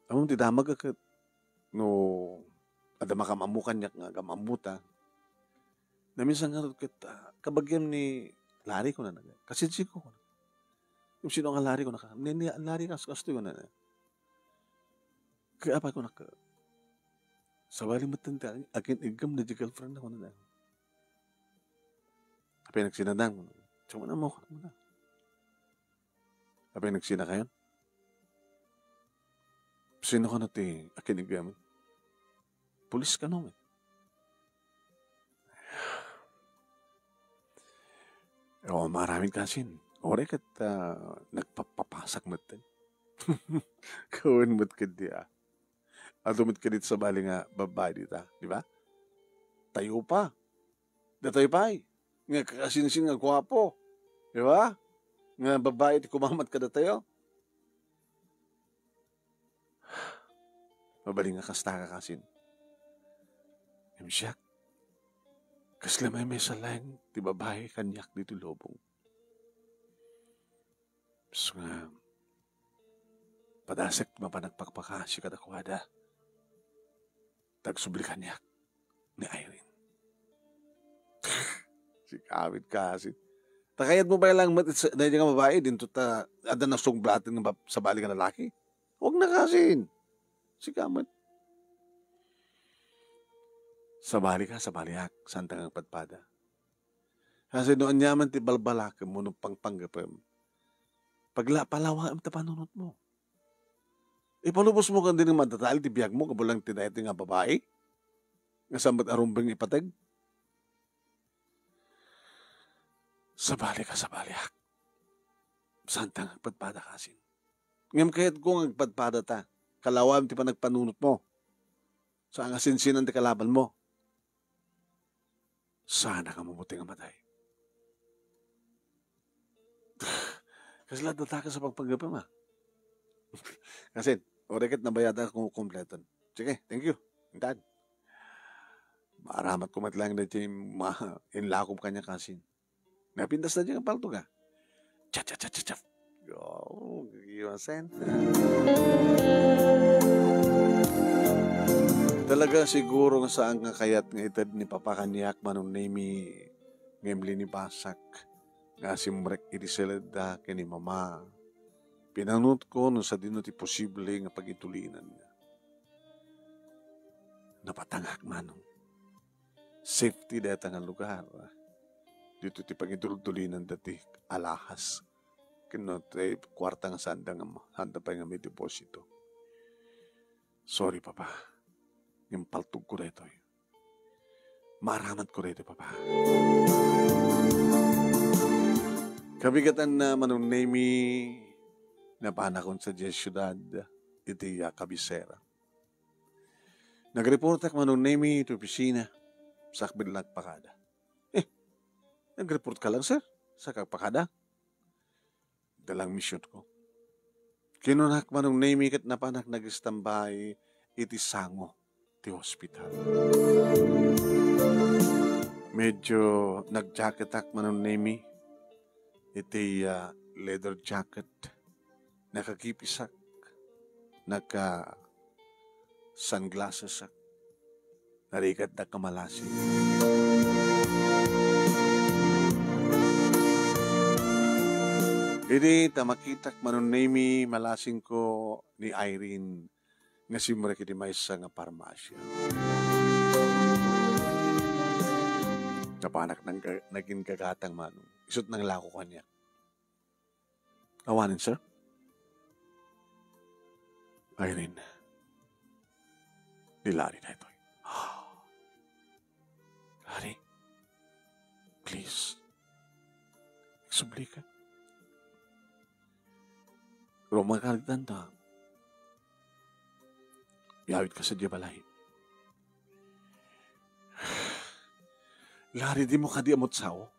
Among ti damag ka no adama ka mamukan niya nga gamamuta. Na minsan nga kita kabagyam ni lari ko na naga. Kasinsin ko na. Yung sino nga lari ko na ka. Lari ka kasto ko na na. Kaya apa ko na ka. Sabali matanda. Akin igam na di girlfriend ako na na. Apay nagsinadang mo. Tsaka na mo. Apay nagsina kayo? Sino ka natin akinigyaman? Pulis ka naman. O, maraming kasin. Orek at nagpapapasak mo ito. Kawan mo't ka di At umit ka dito sa bali nga babae dito. Di ba? Tayo pa. Datoy pa nga kakasinsin nga kwapo. Di ba? Nga babae ti kumamat ka tayo. Mabaling nga kasta ka kasin. Imsyak. Kaslamay may salang ti babae kanyak dito lobong. So nga, padasek mapanagpakpakasi ka dakwada. Tagsubli kanyak ni Irene. Si kawit kasi. Takayad mo ba lang na yung babae din to ta ada na sungbratin sa bali nga lalaki? Huwag na kasin. Si kamat. Sa bali ka, sa baliak, santang ang padpada. Kasi noon yaman ti balbalak mo nung pangpanggapam. Palawa ang tapanunot mo. Ipalubos mo kan din ng matatali ti biyag mo kabulang tinayat nga babae. Nga sambat arumbang ipatag. Sabali ka sa baliak. Santang agpadpada kasin. Ngam kahit kung agpadpada ta, kalawam ti pa nagpanunot mo. Sa ang asinsinan ti kalaban mo. Sana ka mamuti nga matay. Kasi lahat ka sa pagpanggapa ma. Kasi, oreket nabayada kung kumpleton. Sige, thank you. Dad. Maramat ko matlang na yung inlakom kanya kasin. Napindas na dyan ang palto ka. Cha-cha-cha-cha-cha. Oh, giwasan. Talaga siguro nga saan nga kayat nga itad ni Papa Kanyak manong nami ngemli ni Basak nga simrek iti seleda kini Mama. Pinanut ko no sa dino ti posible nga pagitulinan nga. Napatangak manong. Safety data nga lugar. Dito ti pagitulinan dati alahas. Kino ti kwarta nga sanda pa nga may deposito. Sorry, Papa. Yung paltog ko rito. Maramat ko rito, Papa. Kabigatan na manong nami na panakon sa syudad iti kabisera. Nag-report ak manong nami ito opisina sa Akbidlag Pakada. Nag-report ka lang, sir, sa Pakada. dalang misyon ko. Kinunak manong name kat napanak nagistambay iti sango ti hospital. Medyo nag-jacketak manong name iti leather jacket, nakakipisak, naka sunglasses narikat na kamalasin. Didi tamakitak manunemi malasing ko ni Irene nga simura kiti maysa nga parmasya. Napanak naging kagatang manong. Isot ng lako kanya. Awanin, sir? Irene. Nilari na ito. Lari. Please. Igsubli ka. Pero magkalitan ta. Yawit ka sa diyabalay. Lari, di mo ka di amot sao.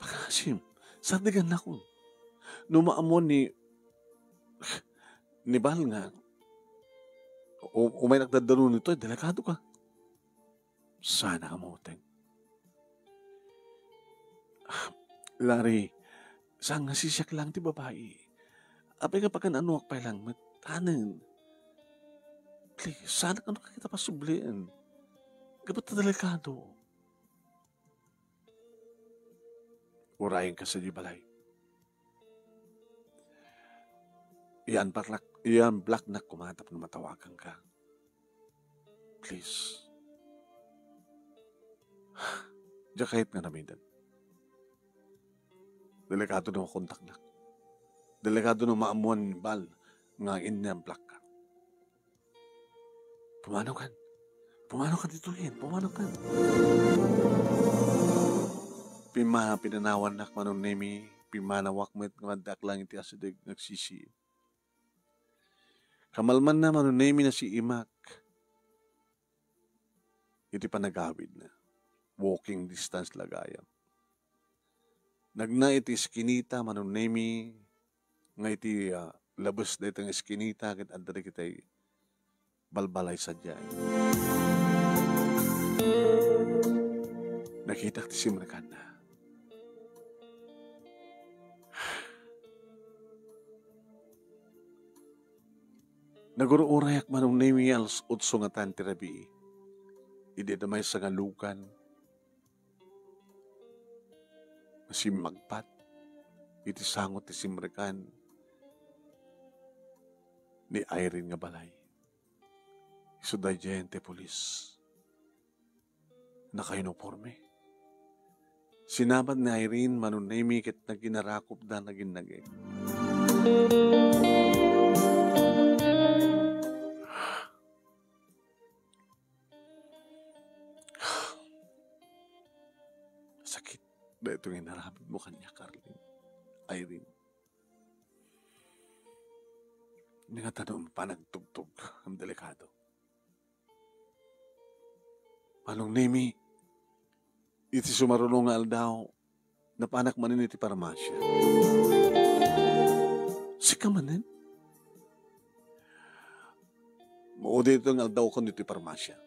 Pagkasim, sandigan na ko. Numaamon ni Bal nga. Umay nagdadalo nito, delikado ka. Sana ka mauteng. Lari, saan nga sisyak lang ti babae? Apay ka pagkananuak pa lang, matanan. Please, sana ka nakakita pa sublian. Kapat na delikado. Urayin ka sa dibalay. Iyan black na kumatap na matawagan ka. Please. Diya kahit nga namidan. Delikado na makontak na. Delikado na maamuan ni Bal nga in-black ka. Pumanaw ka. Pumanaw ka dito rin. Pumanaw ka. Pinanawan na manong nemi. Pimanawak mo at ngamadak lang iti asadig nagsisi. Kamalman na manong nemi na si Imak. Iti panagawid na. Walking distance lagayam. Nagna iti skinita manong nemi. Nga iti labas na itong skinita. Kit andari kita'y balbalay sadya. Nakita ti si Marikana. Naguro-urayak manong nemi als utso nga tan tirabi. Idi damay sa ngalukan. Masim magpat. Iti sangot ti si Marikana. Ni Irene nga balay. Isuday jente polis. Naka-uniforme. Sinabad ni Irene manunemi ket naginarakop da naginagay. Sakit. Dahil itong inarapid mo kanya, Carlin. Irene. Hindi nga tanong pa nagtugtog ang delikado. Manong nemi, iti sumarunong nga aldaw, napanak manin iti parmasya. Sika manin? Maudi ito nga aldaw ko iti parmasya.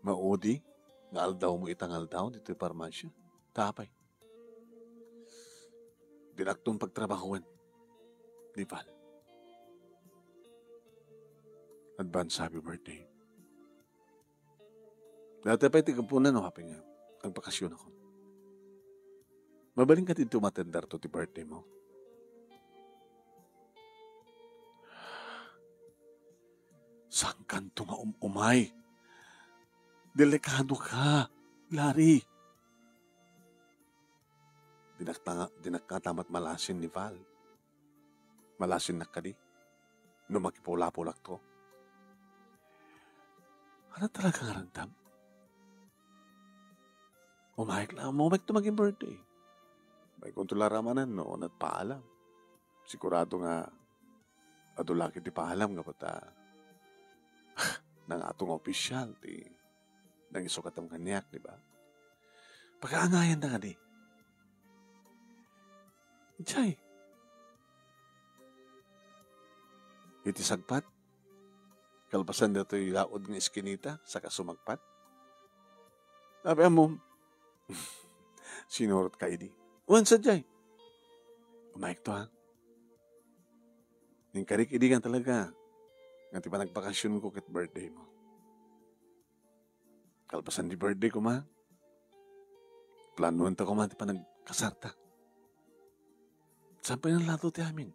Maudi nga aldaw mo itang aldaw iti parmasya. Tapay. Dinaktong pagtrabahuan. Di ba? Advance happy birthday. Dati pa iti kampunan no, happy nga. Ang bakasyon ako. Mabaling ka dito matendar to ti birthday mo. Saan kanto nga umay? Delikado ka, Larry. Dinakatamat malasin ni Val. Malasin na ka di. No makipula-pulak to. Ano talaga nga randam? Umayag lang mo, to maging birthday. May kontrolaramanan noon at paalam. Sigurado nga, adulaki di paalam nga pata ng atong opisyal, nang isukat ang kanyak, di ba? Pagkaangayan na nga di. Jay. Iti sagpat. Kalpasan na ito'y laod ng iskinita sa kasumagpat. Sabi mo, sinurot ka idi. Uwan sa Jay. Pumayag to ha. Yung karik idigan talaga. Nga ti pa nagbakasyon ko kit birthday mo. Kalpasan di birthday ko ma. Planuan ta ko ma ti pa nagkasarta. Sampay ng lato ti amin.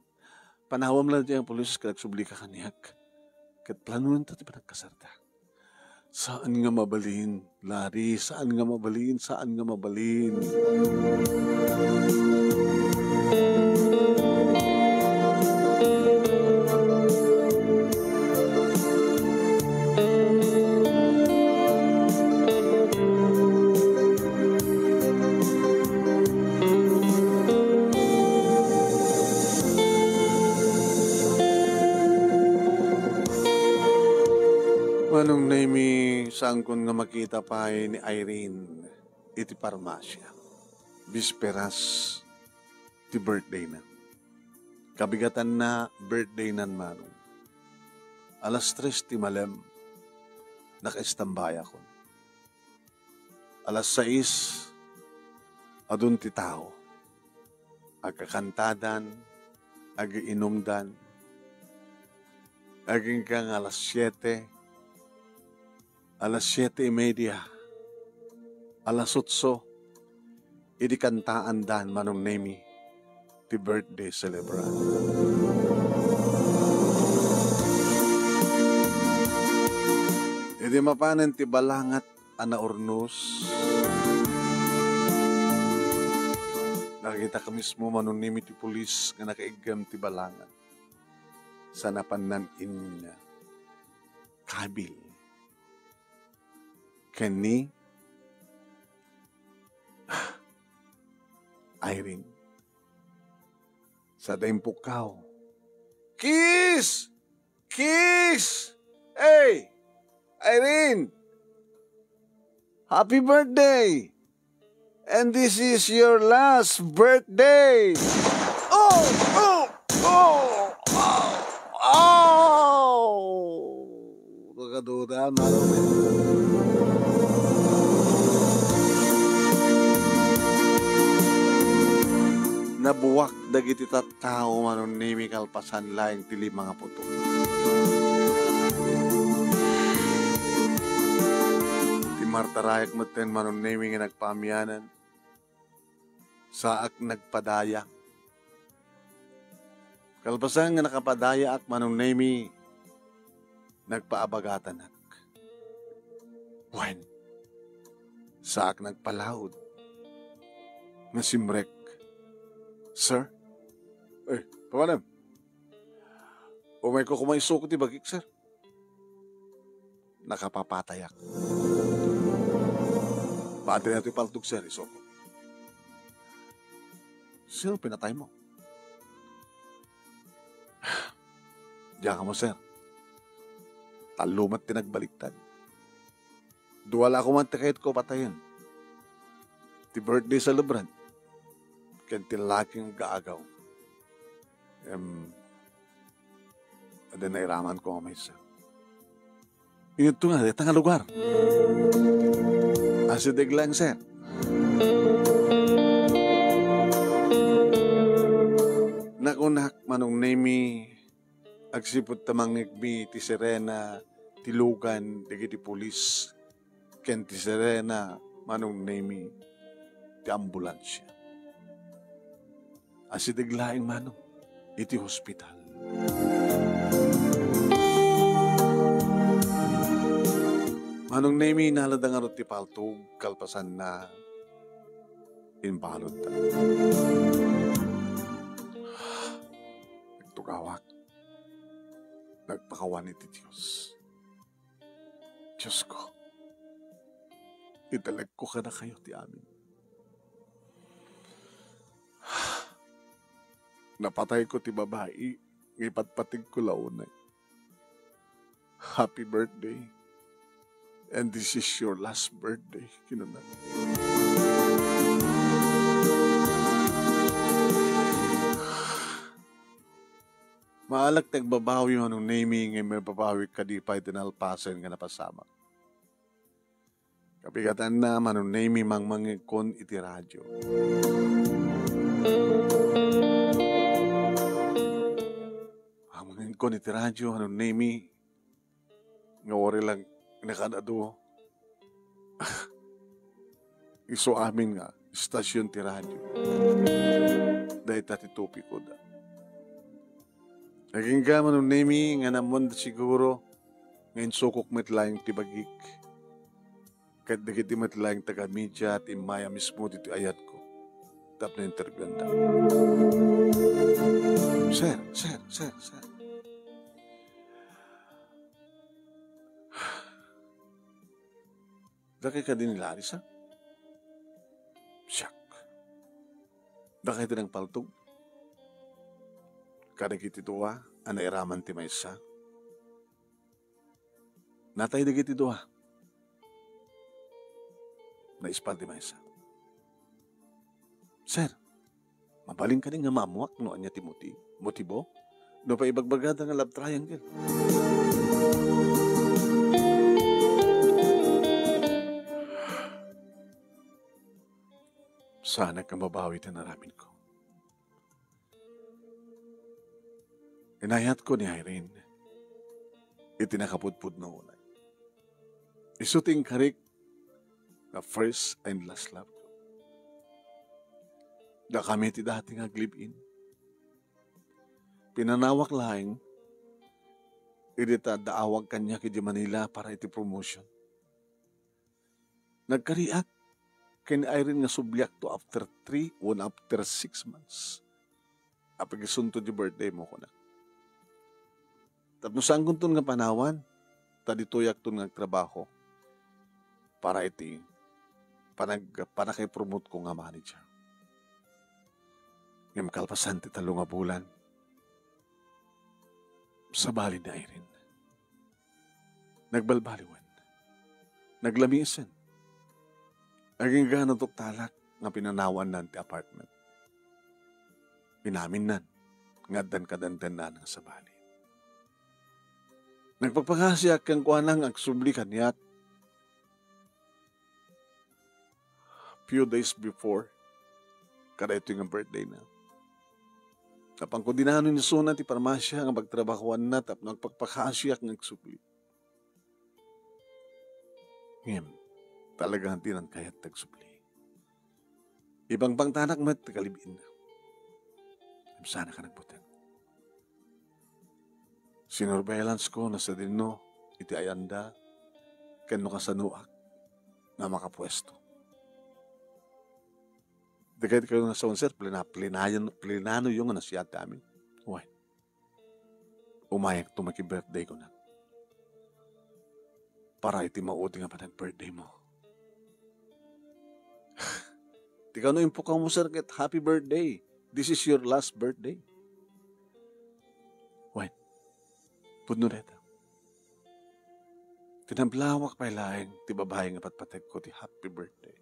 Panawam lang di ang polis ka nagsubli ka kaniyak. Kat planuan ta ti pa nagkasarta. Saan nga mabalin, Larry? Saan nga mabalin? Saan nga mabalin? Manong naimi sangkon nga makita pa ni Irene iti parmasya. Bisperas ti birthday na. Kabigatan na birthday nan manong. Alas 3 ti malem nakaistambaya ko. Alas 6 adun ti tao. Agkakantadan, agiinumdan. Aging kang alas 7. Alas 7:30, alas 8, idi kantaan dan manong nemi, ti birthday celebrant. Idi mapanen ti balangat ana urnos. Nakita ka mismo manong nemi ti pulis nga nakaigam ti balangat. Sa napanan in kabil. Kani Irene sa daing pukaw. Kiss! Kiss! Hey! Irene! Happy birthday! And this is your last birthday! Oh! Oh! Oh! Oh! Oh! Nakaduda, marami. Nabuwak dagiti tattao manon nimi kalpasan laing tili mga puto. Ti Marta Rayak maten manon nimi nga nagpamyanan. Saak nagpadaya. Kalpasan nga nakapadaya ak manon nimi nagpaabagatan ak. When? Saak nagpalaod. Nasimrek. Sir? Eh, pamanam. Umay ko kumaisok ti bagik, sir. Nakapapatayak. Pati na ito ipaltog, sir, isoko. Sino pinatay mo? Diyan ka mo, sir. Talumat tinagbaliktad. Duwala ko man tikait ko patayin. Ti birthday celebrant. Kanti laking gaagaw. Ada na iraman ko nga may isa. Ito nga, dito nga lugar. Asidig lang, sir. Nakunak manong nemi, agsipot tamang igbi, ti Serena, ti Lugan, ti pulis, ken ti Serena, manong nemi, ti ambulansya. Asidig laing manong, iti hospital. Manong nemi naladang arot ti paltog, kalpasan na inbalod ta. Nagtugawak. Nagpakawan iti Diyos. Diyos ko, italag ko ka na kayo ti amin. Napatay ko ti babae, ngipatpatig ko launay. Happy birthday. And this is your last birthday, kinunan. Maalag tagbabawi mo nung naming may babawi ka di pa itinalpasan nga napasama. Kapigatan na manong naming mang mangikon iti radyo. Ang mangikon iti radyo, anong naming nga wari lang nakadado. Iso amin nga, istasyon ti radyo. Dahil tatitupi ko da. Naging gaman ng nami nga namon siguro ngayon sukok metlayang tibagik. Kahit nagiti metlayang taga-media at imaya mismo dito ayat ko. Tap na interview da. Sir. Dakay ka din nila, Arisa? Siyak. Dakay din ang paltog? Kadagiti duwa, anairaman ti maysa. Natay dagiti duwa. Naispal ti maysa. Sir, mabaling ka din nga mamuak no anya ti motibo? No pa ibagbagada nga love triangle. Sana kang mabawi ta naramin ko. Inayat ko ni Irene. Itinakapudpud na unay. Isuting karik na first and last love ko. Da kami ti dating aglibin. Pinanawak laing idita daawag kanya ki Manila para iti promotion. Nagkariak ken Irene nga subyak to after 3 o after 6 months. Apagisunto di birthday mo ko na. Tapos saan kuntun nga panawan, tadituyak to nga trabaho para iti para kay promote ko nga manager. Ngam kalpasan ti talo nga bulan. Sa bali na Irene. Nagbalbaliwan. Naglamisan. Naging gano'n tok talak nga pinanawan nan ti apartment. Pinamin nan. Ngadan kadantan na nga sa bali. Nagpagpakasyak kang kuanang agsubli kanyak. Few days before, kada ito yung birthday na. Kapang ko dinano ni Suna ti parmasya nga magtrabahuan na tap nagpagpakasyak ng agsubli. Ngem, talagang tinang kayat tagsubli. Ibang pangtanak mat kalibin na. Sana ka nagbutan. Sinurveillance ko na sa dinno, iti ayanda, kano kasanuak, na makapwesto. Dagay kayo nga sa unser, plinano yung nasiyat amin. Uy, umayag tumaki-birthday ko na. Para iti maudi nga pa birthday mo. Di ka no impukaw mo sir, happy birthday. This is your last birthday. Uy, pudno reta. Tinamblawak pa ilaing, ti babae nga patpatag ko ti happy birthday.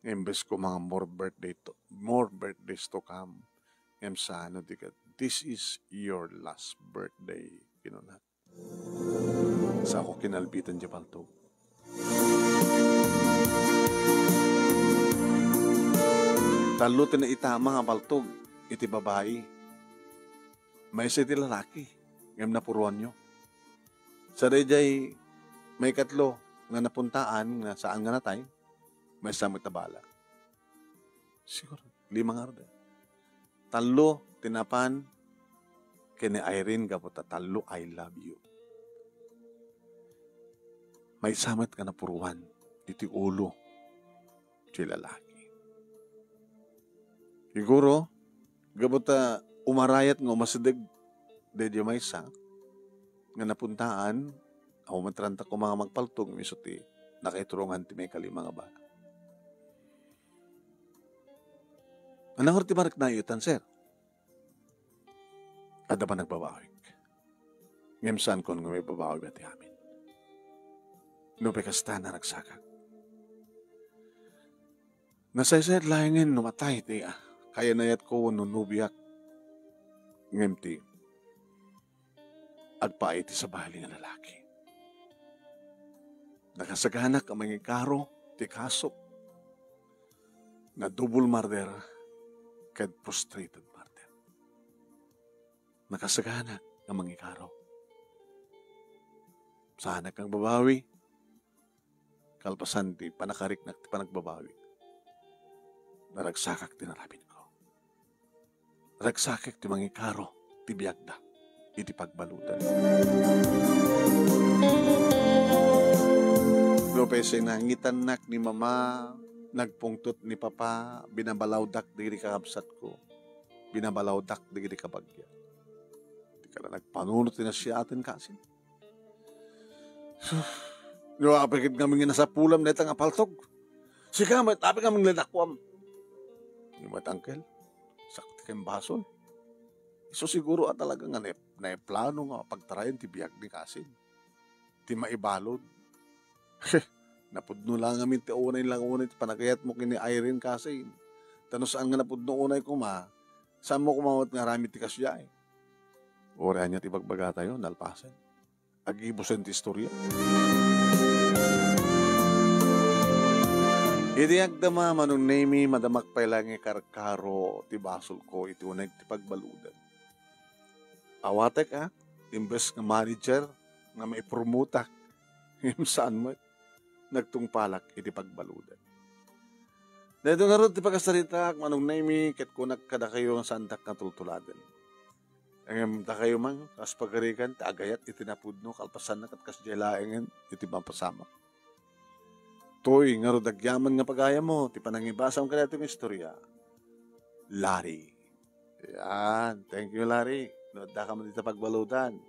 Imbes ko mga more birthdays to come. Ngem sana di ka, this is your last birthday. Kinunat. Sa ako kinalbitan di paltog. Talo na itama nga paltog, iti babae. May isa iti lalaki, ngam napuruan nyo. Sa dayjay, may katlo nga napuntaan nga saan nga natay, may samot tabala. Siguro, 5 nga rin. Talo, tinapan, kini Irene kaputa, talo, I love you. May samot ka napuruan, iti ulo, ti lalaki. Siguro, gabuta umarayat nga umasadag dedyo may isa nga napuntaan ako matranta ko mga magpaltog misuti nakaiturungan ti may kalima nga bata. Anang ti marik na iyutan, sir? Ada pa nagbabawig. Ngemsan kon nga may babawig ati amin. No pekasta na nagsakag. Nasaysayat lahingin numatay ti kaya nayat ko nunubiyak. Ngemti, agpaay ti sa bali nga lalaki. Nakasaganak ang mga karo, ti kasok, na double murder, kad frustrated murder. Nakasaganak ang mga karo. Sana kang babawi, kalpasan ti panakarik na ti panagbabawi. Naragsakak ti narapin ko. Naragsakak ti mga karo, ti biyagda, iti pagbalutan. Lopez ay nangitanak ni mama, nagpungtot ni papa, binabalawdak digiri kakabsat ko, binabalawdak digiri kabagya. Di ka na nagpanunot na siya atin kasi. Yung apikit kami nga nasa pulam na itang apaltog. Sika, may tapi kaming ladakwam. Yung matangkel, sakti kayong basol. So siguro at talaga nga na plano nga pagtarayan ti biyag ni Kasin. Ti maibalod. Napudno lang amin ti unay lang unay ti panagayat mo kini Irene Kasin. Tano saan nga napudno unay ko ma, saan mo kumawat nga rami ti kasya eh. Orehan niya ti bagbaga tayo, nalpasan. Agibusan ti istorya. Iti agdama manong nemi madamak pa lang karkaro ti basol ko iti unay ti pagbaludan. Awatek imbes nga manager nga may promotak saan mo nagtungpalak iti pagbaludan. Dahil nga rin ti pagkasarita manong nemi ket kunak kada kayo ang santak na tultuladan. Ang ta kayo man kas pagarikan ta agayat iti napudno kalpasan na kat kas jelaengen iti mapasama. Toy nga rin dagyaman nga pagaya mo ti panangibasam ka itong istorya. Larry. Yan. Thank you, Larry. Nood ka mo dito pagbalutan.